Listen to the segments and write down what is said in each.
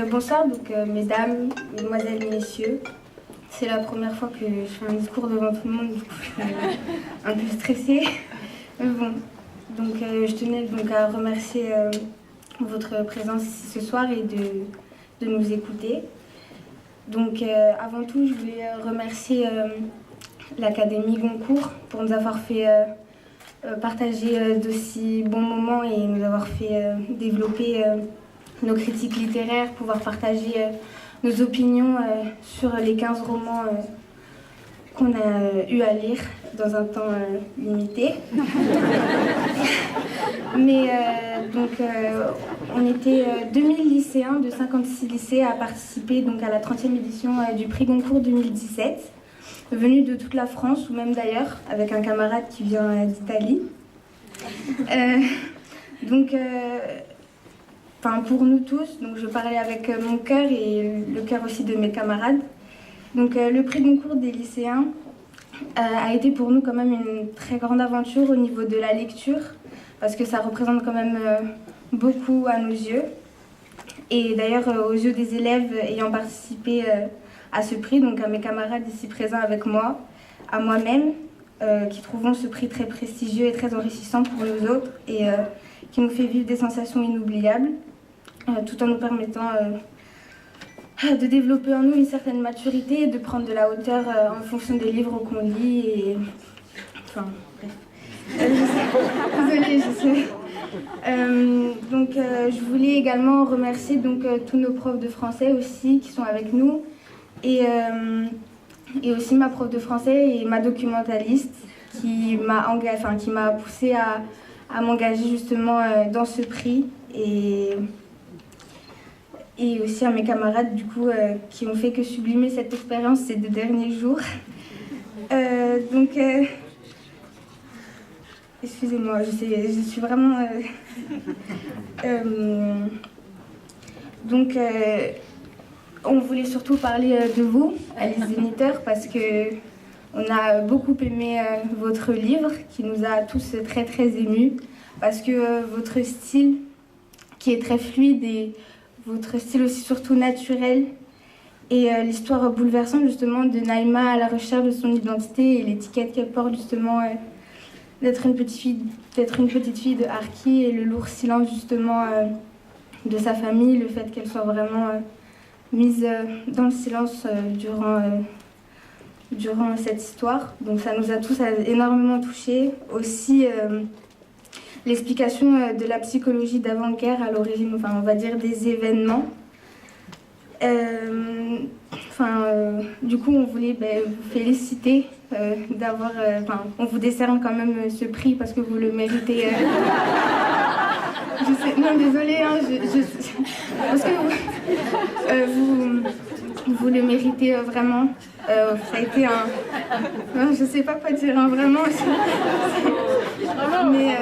Bonsoir, mesdames, mesdemoiselles, messieurs. C'est la première fois que je fais un discours devant tout le monde, du coup je suis un peu stressée. Mais bon, je tenais à remercier votre présence ici ce soir et de nous écouter. Avant tout, je voulais remercier l'Académie Goncourt pour nous avoir fait partager d'aussi bons moments et nous avoir fait développer nos critiques littéraires, pouvoir partager nos opinions sur les 15 romans qu'on a eu à lire dans un temps limité. On était 2000 lycéens de 56 lycées à participer à la 30e édition du prix Goncourt 2017, venus de toute la France ou même d'ailleurs, avec un camarade qui vient d'Italie. Pour nous tous, je parlais avec mon cœur et le cœur aussi de mes camarades. Le prix Goncourt des lycéens a été pour nous quand même une très grande aventure au niveau de la lecture, parce que ça représente quand même beaucoup à nos yeux. Et d'ailleurs, aux yeux des élèves ayant participé à ce prix, à mes camarades ici présents avec moi, à moi-même, qui trouvons ce prix très prestigieux et très enrichissant pour nous autres et qui nous fait vivre des sensations inoubliables, tout en nous permettant de développer en nous une certaine maturité et de prendre de la hauteur en fonction des livres qu'on lit. Et... Enfin, bref. Désolée, je sais. Je voulais également remercier tous nos profs de français aussi qui sont avec nous et aussi ma prof de français et ma documentaliste qui m'a poussée à m'engager justement dans ce prix et aussi à mes camarades qui ont fait que sublimer cette expérience ces 2 derniers jours. Excusez-moi, je suis vraiment... on voulait surtout parler de vous, Alice Zéniteur, parce que on a beaucoup aimé votre livre, qui nous a tous très très émus, parce que votre style, qui est très fluide, et votre style aussi surtout naturel, et l'histoire bouleversante justement de Naïma à la recherche de son identité et l'étiquette qu'elle porte justement d'être une petite fille de harki et le lourd silence justement de sa famille, le fait qu'elle soit vraiment mise dans le silence durant cette histoire. Donc ça nous a tous énormément touchés. Aussi l'explication de la psychologie d'avant-guerre à l'origine, on va dire des événements. On voulait vous féliciter d'avoir... on vous décerne quand même ce prix parce que vous le méritez. Je sais, non, désolée, hein, parce que vous le méritez vraiment. Ça a été un... Non, je sais pas quoi dire, hein, vraiment. Mais...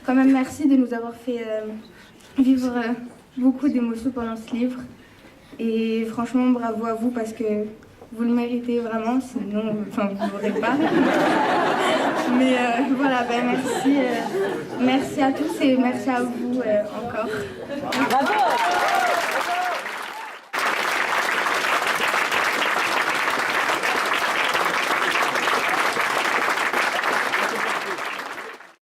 quand même merci de nous avoir fait vivre beaucoup d'émotions pendant ce livre. Et franchement, bravo à vous parce que vous le méritez vraiment, sinon, vous ne l'aurez pas. Mais merci. Merci à tous et merci à vous encore. Bravo!